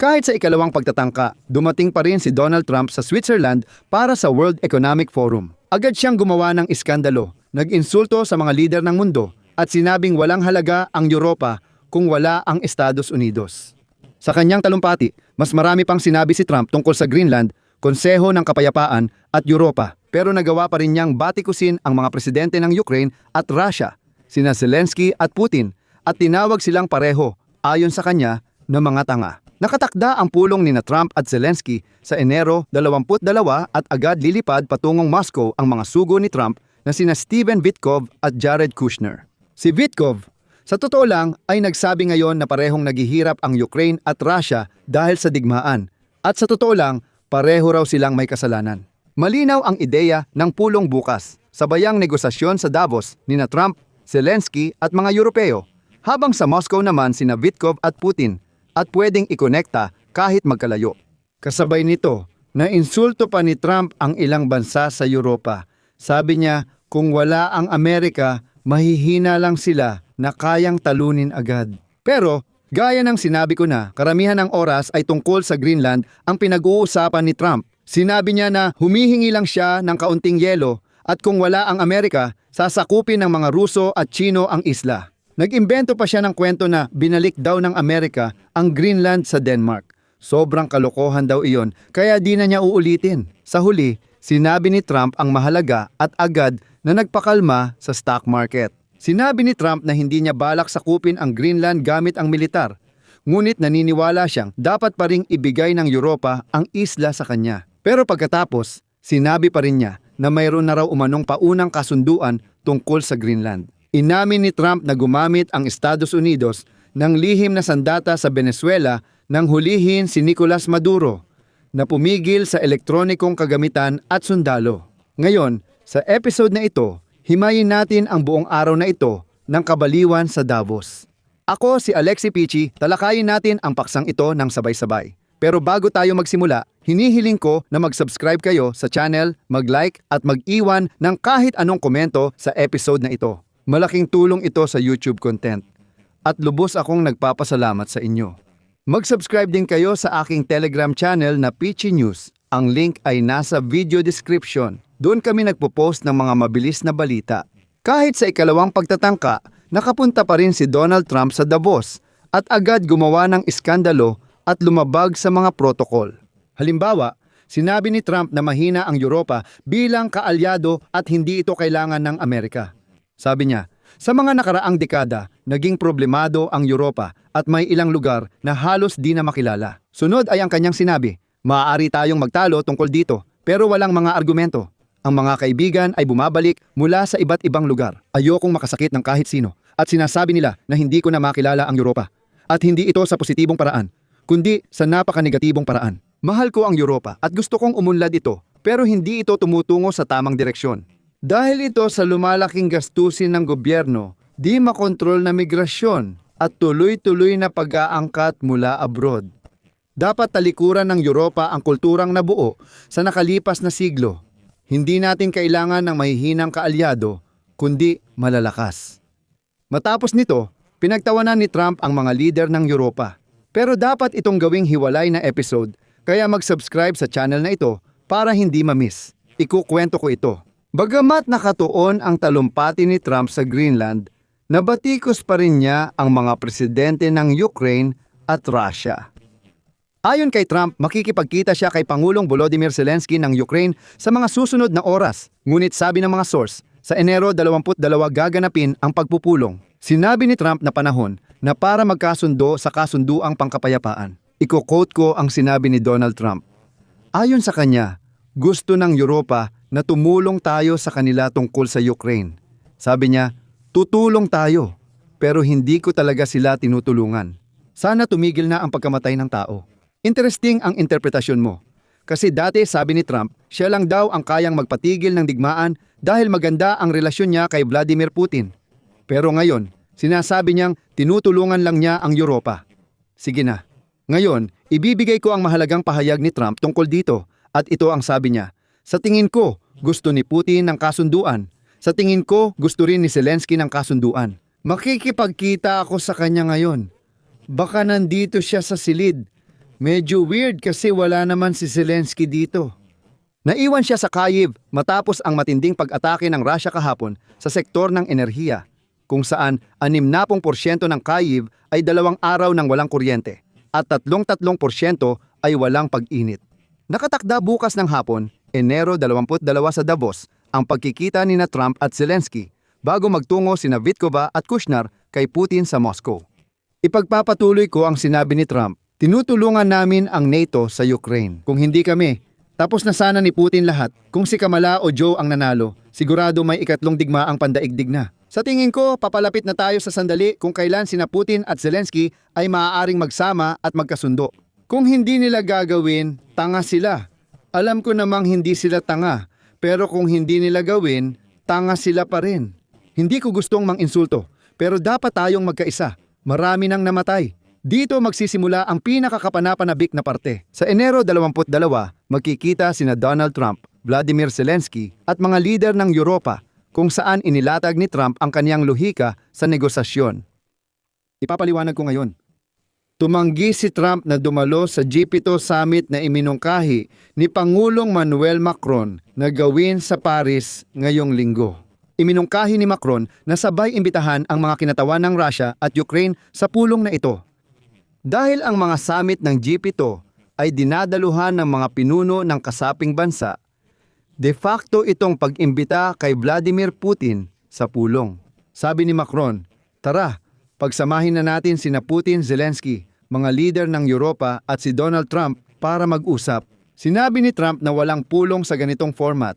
Kahit sa ikalawang pagtatangka, dumating pa rin si Donald Trump sa Switzerland para sa World Economic Forum. Agad siyang gumawa ng iskandalo, nag-insulto sa mga lider ng mundo at sinabing walang halaga ang Europa kung wala ang Estados Unidos. Sa kanyang talumpati, mas marami pang sinabi si Trump tungkol sa Greenland, Konseho ng Kapayapaan at Europa, pero nagawa pa rin niyang batikusin ang mga presidente ng Ukraine at Russia, sina Zelensky at Putin, at tinawag silang pareho, ayon sa kanya, na mga tanga. Nakatakda ang pulong ni Trump at Zelensky sa Enero 22 at agad lilipad patungong Moscow ang mga sugo ni Trump na sina Steven Witkoff at Jared Kushner. Si Witkoff, sa totoo lang, ay nagsabi ngayon na parehong naghihirap ang Ukraine at Russia dahil sa digmaan. At sa totoo lang, pareho raw silang may kasalanan. Malinaw ang ideya ng pulong bukas, sabayang negosasyon sa Davos ni Trump, Zelensky at mga Europeo, habang sa Moscow naman sina Witkoff at Putin, at pwedeng ikonekta kahit magkalayo. Kasabay nito, nainsulto pa ni Trump ang ilang bansa sa Europa. Sabi niya, kung wala ang Amerika, mahihina lang sila na kayang talunin agad. Pero, gaya ng sinabi ko na, karamihan ng oras ay tungkol sa Greenland ang pinag-uusapan ni Trump. Sinabi niya na humihingi lang siya ng kaunting yelo at kung wala ang Amerika, sasakupin ng mga Ruso at Chino ang isla. Nag-imbento pa siya ng kwento na binalik daw ng Amerika ang Greenland sa Denmark. Sobrang kalokohan daw iyon, kaya di na niya uulitin. Sa huli, sinabi ni Trump ang mahalaga at agad na nagpakalma sa stock market. Sinabi ni Trump na hindi niya balak sakupin ang Greenland gamit ang militar. Ngunit naniniwala siyang dapat pa ring ibigay ng Europa ang isla sa kanya. Pero pagkatapos, sinabi pa rin niya na mayroon na raw umanong paunang kasunduan tungkol sa Greenland. Inamin ni Trump na gumamit ang Estados Unidos ng lihim na sandata sa Venezuela nang hulihin si Nicolas Maduro na pumigil sa elektronikong kagamitan at sundalo. Ngayon, sa episode na ito, himayin natin ang buong araw na ito ng kabaliwan sa Davos. Ako si Alexi Pichi, talakayin natin ang paksang ito ng sabay-sabay. Pero bago tayo magsimula, hinihiling ko na mag-subscribe kayo sa channel, mag-like at mag-iwan ng kahit anong komento sa episode na ito. Malaking tulong ito sa YouTube content. At lubos akong nagpapasalamat sa inyo. Mag-subscribe din kayo sa aking Telegram channel na Pichi News. Ang link ay nasa video description. Doon kami nagpo-post ng mga mabilis na balita. Kahit sa ikalawang pagtatangka, nakapunta pa rin si Donald Trump sa Davos at agad gumawa ng iskandalo at lumabag sa mga protokol. Halimbawa, sinabi ni Trump na mahina ang Europa bilang kaalyado at hindi ito kailangan ng Amerika. Sabi niya, sa mga nakaraang dekada, naging problemado ang Europa at may ilang lugar na halos di na makilala. Sunod ay ang kanyang sinabi, maaari tayong magtalo tungkol dito pero walang mga argumento. Ang mga kaibigan ay bumabalik mula sa iba't ibang lugar. Ayokong makasakit ng kahit sino at sinasabi nila na hindi ko na makilala ang Europa. At hindi ito sa positibong paraan, kundi sa napaka-negatibong paraan. Mahal ko ang Europa at gusto kong umunlad ito pero hindi ito tumutungo sa tamang direksyon. Dahil ito sa lumalaking gastusin ng gobyerno, di makontrol na migrasyon at tuloy-tuloy na pag-aangkat mula abroad. Dapat talikuran ng Europa ang kulturang nabuo sa nakalipas na siglo. Hindi natin kailangan ng mahihinang kaalyado, kundi malalakas. Matapos nito, pinagtawanan ni Trump ang mga lider ng Europa. Pero dapat itong gawing hiwalay na episode, kaya mag-subscribe sa channel na ito para hindi ma-miss. Ikukwento ko ito. Bagamat nakatuon ang talumpati ni Trump sa Greenland, nabatikos pa rin niya ang mga presidente ng Ukraine at Russia. Ayon kay Trump, makikipagkita siya kay Pangulong Volodymyr Zelensky ng Ukraine sa mga susunod na oras. Ngunit sabi ng mga source, sa Enero 22 gaganapin ang pagpupulong. Sinabi ni Trump na panahon na para magkasundo sa kasunduang pangkapayapaan. Iko-quote ko ang sinabi ni Donald Trump. Ayon sa kanya, gusto ng Europa na tumulong tayo sa kanila tungkol sa Ukraine. Sabi niya, tutulong tayo, pero hindi ko talaga sila tinutulungan. Sana tumigil na ang pagkamatay ng tao. Interesting ang interpretasyon mo. Kasi dati sabi ni Trump, siya lang daw ang kayang magpatigil ng digmaan dahil maganda ang relasyon niya kay Vladimir Putin. Pero ngayon, sinasabi niyang tinutulungan lang niya ang Europa. Sige na. Ngayon, ibibigay ko ang mahalagang pahayag ni Trump tungkol dito at ito ang sabi niya. Sa tingin ko, gusto ni Putin ng kasunduan. Sa tingin ko, gusto rin ni Zelensky ng kasunduan. Makikipagkita ako sa kanya ngayon. Baka nandito siya sa silid. Medyo weird kasi wala naman si Zelensky dito. Naiwan siya sa Kyiv matapos ang matinding pag-atake ng Russia kahapon sa sektor ng enerhiya, kung saan 60% ng Kyiv ay 2 araw nang walang kuryente at 33% ay walang pag-init. Nakatakda bukas ng hapon, Enero 22 sa Davos, ang pagkikita ni Trump at Zelensky bago magtungo sina Vitkova at Kushner kay Putin sa Moscow. Ipagpapatuloy ko ang sinabi ni Trump, tinutulungan namin ang NATO sa Ukraine. Kung hindi kami, tapos na sana ni Putin lahat. Kung si Kamala o Joe ang nanalo, sigurado may ikatlong digmaang pandaigdig na. Sa tingin ko, papalapit na tayo sa sandali kung kailan sina Putin at Zelensky ay maaaring magsama at magkasundo. Kung hindi nila gagawin, tanga sila. Alam ko namang hindi sila tanga, pero kung hindi nila gawin, tanga sila pa rin. Hindi ko gustong mang-insulto, pero dapat tayong magkaisa. Marami nang namatay. Dito magsisimula ang pinakakapanapanabik na parte. Sa Enero 22, magkikita sina Donald Trump, Vladimir Zelensky at mga lider ng Europa kung saan inilatag ni Trump ang kaniyang lohika sa negosasyon. Ipapaliwanag ko ngayon. Tumanggi si Trump na dumalo sa G7 summit na iminungkahi ni Pangulong Manuel Macron na gawin sa Paris ngayong linggo. Iminungkahi ni Macron na sabay imbitahan ang mga kinatawan ng Russia at Ukraine sa pulong na ito. Dahil ang mga summit ng G7 ay dinadaluhan ng mga pinuno ng kasaping bansa, de facto itong pag-imbita kay Vladimir Putin sa pulong. Sabi ni Macron, tara, pagsamahin na natin sina Putin, Zelensky, mga leader ng Europa at si Donald Trump para mag-usap. Sinabi ni Trump na walang pulong sa ganitong format,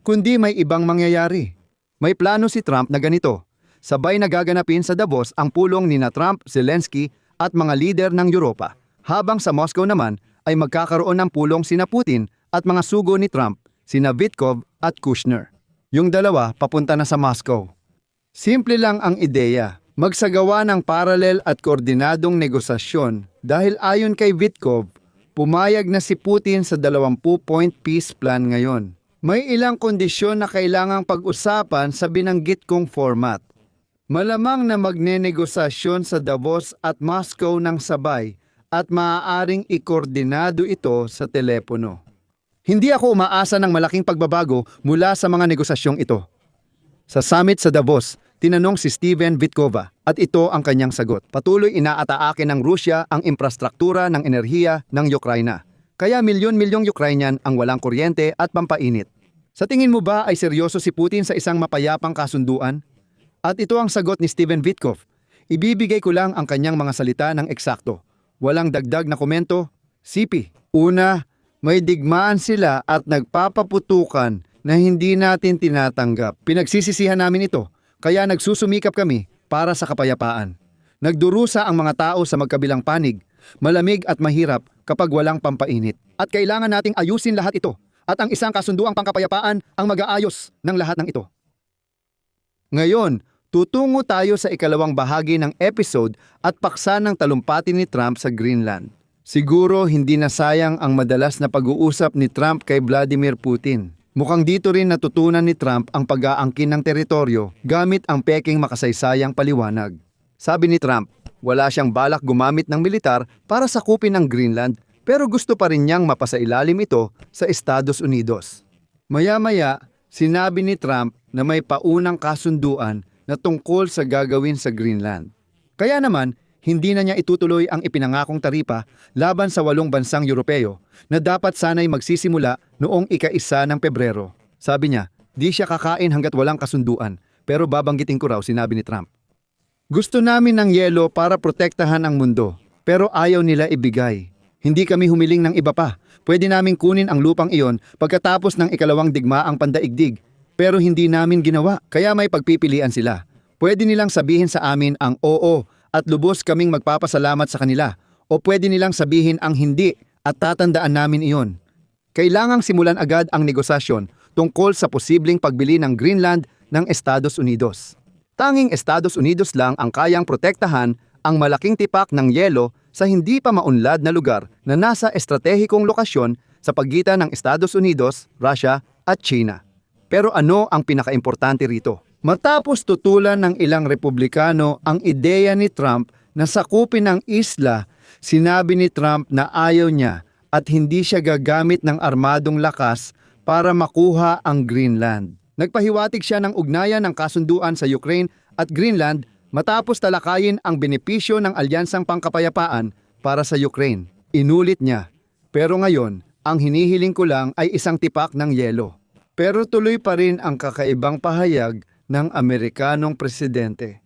kundi may ibang mangyayari. May plano si Trump na ganito, sabay na gaganapin sa Davos ang pulong ni Trump, Zelensky at mga lider ng Europa, habang sa Moscow naman ay magkakaroon ng pulong sina Putin at mga sugo ni Trump, sina Vitkov at Kushner. Yung dalawa papunta na sa Moscow. Simple lang ang ideya, magsagawa ng paralel at koordinadong negosasyon dahil ayon kay Vitkov, pumayag na si Putin sa 20-point peace plan ngayon. May ilang kondisyon na kailangang pag-usapan sa binanggit kong format. Malamang na magnenegosasyon sa Davos at Moscow ng sabay at maaaring ikoordinado ito sa telepono. Hindi ako umaasa ng malaking pagbabago mula sa mga negosasyong ito. Sa summit sa Davos, tinanong si Steven Vitkova at ito ang kanyang sagot. Patuloy inaataake ng Rusya ang infrastruktura ng enerhiya ng Ukraina. Kaya milyon-milyong Ukrainian ang walang kuryente at pampainit. Sa tingin mo ba ay seryoso si Putin sa isang mapayapang kasunduan? At ito ang sagot ni Steven Vitkov. Ibibigay ko lang ang kanyang mga salita ng eksakto. Walang dagdag na komento. CP. Una, may digmaan sila at nagpapaputukan na hindi natin tinatanggap. Pinagsisisihan namin ito, kaya nagsusumikap kami para sa kapayapaan. Nagdurusa ang mga tao sa magkabilang panig, malamig at mahirap kapag walang pampainit. At kailangan nating ayusin lahat ito. At ang isang kasunduang pangkapayapaan ang mag-aayos ng lahat ng ito. Ngayon, tutungo tayo sa ikalawang bahagi ng episode at paksa ng talumpati ni Trump sa Greenland. Siguro hindi na sayang ang madalas na pag-uusap ni Trump kay Vladimir Putin. Mukhang dito rin natutunan ni Trump ang pag-aangkin ng teritoryo gamit ang peking makasaysayang paliwanag. Sabi ni Trump, wala siyang balak gumamit ng militar para sakupin ang Greenland pero gusto pa rin niyang mapasailalim ito sa Estados Unidos. Maya-maya, sinabi ni Trump na may paunang kasunduan na tungkol sa gagawin sa Greenland. Kaya naman, hindi na niya itutuloy ang ipinangakong taripa laban sa 8 bansang Europeo na dapat sana'y magsisimula noong ika-1 ng Pebrero. Sabi niya, di siya kakain hanggat walang kasunduan, pero babanggitin ko raw, sinabi ni Trump. Gusto namin ng yelo para protektahan ang mundo, pero ayaw nila ibigay. Hindi kami humiling ng iba pa. Pwede naming kunin ang lupang iyon pagkatapos ng ikalawang digmaang pandaigdig. Pero hindi namin ginawa, kaya may pagpipilian sila. Pwede nilang sabihin sa amin ang oo at lubos kaming magpapasalamat sa kanila. O pwede nilang sabihin ang hindi at tatandaan namin iyon. Kailangang simulan agad ang negosasyon tungkol sa posibleng pagbili ng Greenland ng Estados Unidos. Tanging Estados Unidos lang ang kayang protektahan ang malaking tipak ng yelo sa hindi pa maunlad na lugar na nasa estratehikong lokasyon sa pagitan ng Estados Unidos, Russia at China. Pero ano ang pinakaimportante rito? Matapos tutulan ng ilang Republikano ang ideya ni Trump na sakupin ang isla Sinabi ni Trump na ayaw niya at hindi siya gagamit ng armadong lakas para makuha ang Greenland. Nagpahiwatig siya ng ugnayan ng kasunduan sa Ukraine at Greenland matapos talakayin ang benepisyo ng alyansang pangkapayapaan para sa Ukraine. Inulit niya, pero ngayon, ang hinihiling ko lang ay isang tipak ng yelo. Pero tuloy pa rin ang kakaibang pahayag ng Amerikanong presidente.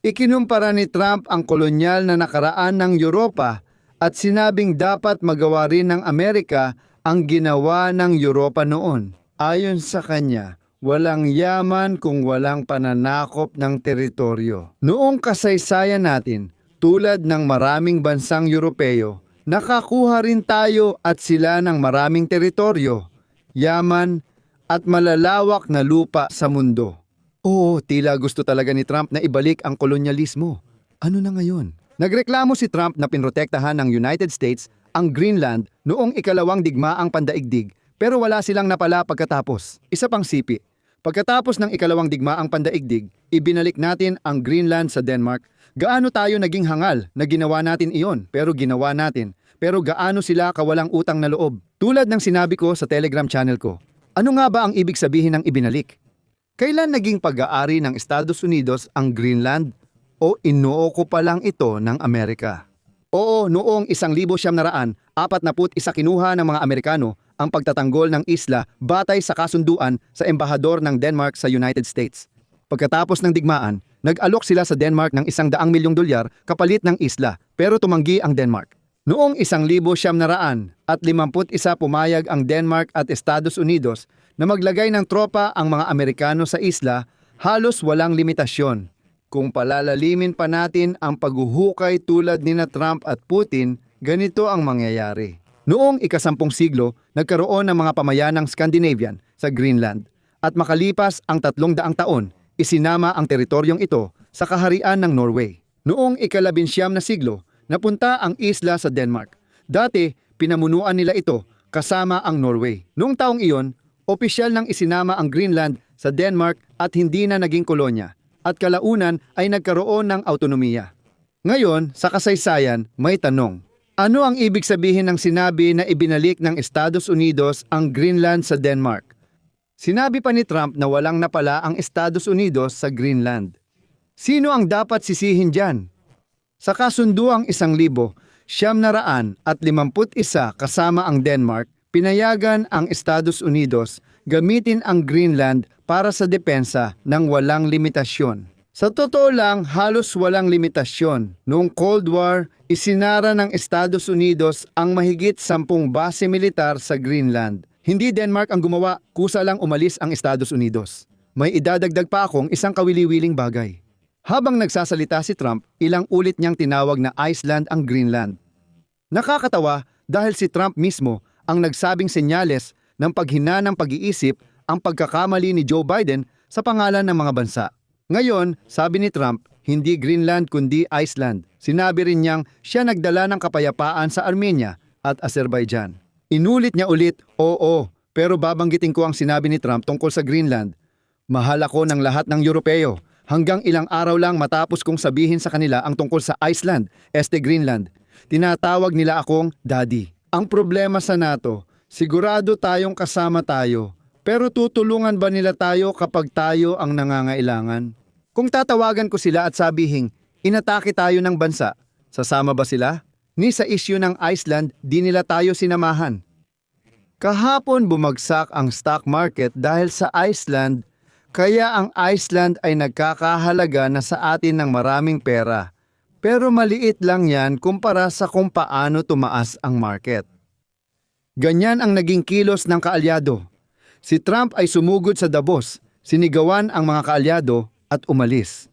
Ikinumpara ni Trump ang kolonyal na nakaraan ng Europa at sinabing dapat magawa rin ng Amerika ang ginawa ng Europa noon. Ayon sa kanya, walang yaman kung walang pananakop ng teritoryo. Noong kasaysayan natin, tulad ng maraming bansang Europeo, nakakuha rin tayo at sila ng maraming teritoryo, yaman at malalawak na lupa sa mundo. Oo, tila gusto talaga ni Trump na ibalik ang kolonyalismo. Ano na ngayon? Nagreklamo si Trump na pinrotektahan ng United States ang Greenland noong ikalawang digmaang pandaigdig pero wala silang napala pagkatapos. Isa pang sipi. Pagkatapos ng ikalawang digmaang pandaigdig, ibinalik natin ang Greenland sa Denmark. Gaano tayo naging hangal na ginawa natin iyon pero ginawa natin. Pero gaano sila kawalang utang na loob? Tulad ng sinabi ko sa Telegram channel ko, ano nga ba ang ibig sabihin ng ibinalik? Kailan naging pag-aari ng Estados Unidos ang Greenland o inuoko pa lang ito ng Amerika? Oo, noong 1941 kinuha ng mga Amerikano ang pagtatanggol ng isla batay sa kasunduan sa embahador ng Denmark sa United States. Pagkatapos ng digmaan, nag-alok sila sa Denmark ng $100 milyong kapalit ng isla pero tumanggi ang Denmark. Noong 1951 pumayag ang Denmark at Estados Unidos na maglagay ng tropa ang mga Amerikano sa isla, halos walang limitasyon. Kung palalalimin pa natin ang paghuhukay tulad ni na Trump at Putin, ganito ang mangyayari. Noong ika-10 siglo, nagkaroon ng mga pamayanang Scandinavian sa Greenland at makalipas ang 300 taon, isinama ang teritoryong ito sa kaharian ng Norway. Noong ika-19 na siglo, napunta ang isla sa Denmark. Dati, pinamunuan nila ito kasama ang Norway. Noong taong iyon, opisyal nang isinama ang Greenland sa Denmark at hindi na naging kolonya at kalaunan ay nagkaroon ng autonomiya. Ngayon, sa kasaysayan, may tanong. Ano ang ibig sabihin ng sinabi na ibinalik ng Estados Unidos ang Greenland sa Denmark? Sinabi pa ni Trump na walang napala ang Estados Unidos sa Greenland. Sino ang dapat sisihin dyan? Sa kasunduang 1951 kasama ang Denmark, pinayagan ang Estados Unidos gamitin ang Greenland para sa depensa ng walang limitasyon. Sa totoo lang, halos walang limitasyon. Noong Cold War, isinara ng Estados Unidos ang mahigit 10 base militar sa Greenland. Hindi Denmark ang gumawa, kusa lang umalis ang Estados Unidos. May idadagdag pa akong isang kawili-wiling bagay. Habang nagsasalita si Trump, ilang ulit niyang tinawag na Iceland ang Greenland. Nakakatawa dahil si Trump mismo ang nagsabing senyales ng paghina ng pag-iisip ang pagkakamali ni Joe Biden sa pangalan ng mga bansa. Ngayon, sabi ni Trump, hindi Greenland kundi Iceland. Sinabi rin niyang siya nagdala ng kapayapaan sa Armenia at Azerbaijan. Inulit niya ulit, oo, pero babanggitin ko ang sinabi ni Trump tungkol sa Greenland. Mahal ako ng lahat ng Europeo. Hanggang ilang araw lang matapos kong sabihin sa kanila ang tungkol sa Iceland, Greenland. Tinatawag nila akong Daddy. Ang problema sa NATO, sigurado tayong kasama tayo. Pero tutulungan ba nila tayo kapag tayo ang nangangailangan? Kung tatawagan ko sila at sabihin, inatake tayo ng bansa, sasama ba sila? Ni sa issue ng Iceland, di nila tayo sinamahan. Kahapon bumagsak ang stock market dahil sa Iceland. Kaya ang Iceland ay nagkakahalaga na sa atin ng maraming pera. Pero maliit lang yan kumpara sa kung paano tumaas ang market. Ganyan ang naging kilos ng kaalyado. Si Trump ay sumugod sa Davos, sinigawan ang mga kaalyado at umalis.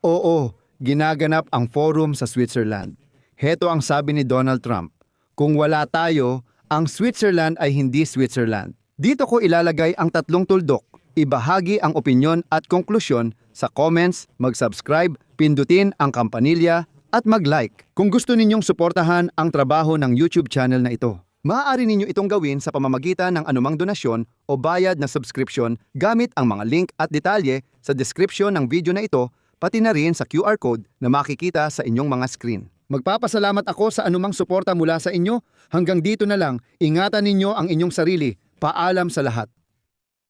Oo, ginaganap ang forum sa Switzerland. Heto ang sabi ni Donald Trump, kung wala tayo, ang Switzerland ay hindi Switzerland. Dito ko ilalagay ang 3 tuldok. Ibahagi ang opinyon at konklusyon sa comments, mag-subscribe, pindutin ang kampanilya at mag-like. Kung gusto ninyong suportahan ang trabaho ng YouTube channel na ito, maaari ninyo itong gawin sa pamamagitan ng anumang donasyon o bayad na subscription gamit ang mga link at detalye sa description ng video na ito, pati na rin sa QR code na makikita sa inyong mga screen. Magpapasalamat ako sa anumang suporta mula sa inyo. Hanggang dito na lang, ingatan ninyo ang inyong sarili. Paalam sa lahat.